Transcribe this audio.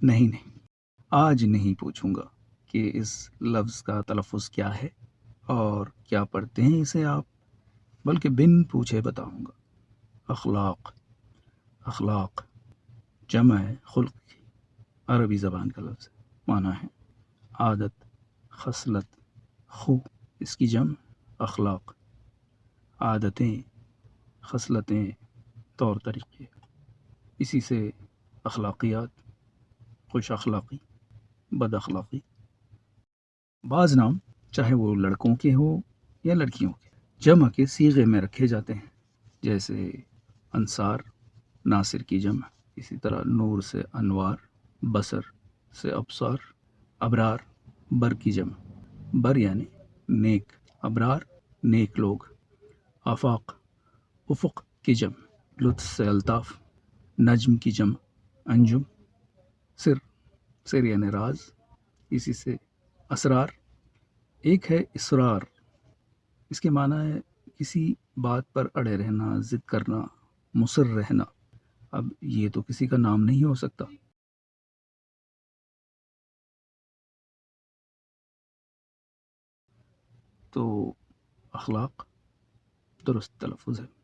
نہیں نہیں، آج نہیں پوچھوں گا کہ اس لفظ کا تلفظ کیا ہے اور کیا پڑھتے ہیں اسے آپ، بلکہ بن پوچھے بتاؤں گا۔ اخلاق، اخلاق جمع ہے خلق کی، عربی زبان کا لفظ ہے، معنی ہے عادت، خصلت، خو، اس کی جمع اخلاق، عادتیں، خصلتیں، طور طریقے، اسی سے اخلاقیات، خوش اخلاقی، بد اخلاقی۔ بعض نام چاہے وہ لڑکوں کے ہوں یا لڑکیوں کے جمع کے صیغے میں رکھے جاتے ہیں، جیسے انصار، ناصر کی جمع، اسی طرح نور سے انوار، بصر سے ابصار، ابرار، بر کی جمع، بر یعنی نیک، ابرار نیک لوگ، آفاق افق کی جمع، لطف سے الطاف، نجم کی جمع انجم، سر، سر یعنی راز، اسی سے اسرار۔ ایک ہے اصرار، اس کے معنی ہے کسی بات پر اڑے رہنا، ضد کرنا، مصر رہنا۔ اب یہ تو کسی کا نام نہیں ہو سکتا۔ تو اخلاق درست تلفظ ہے۔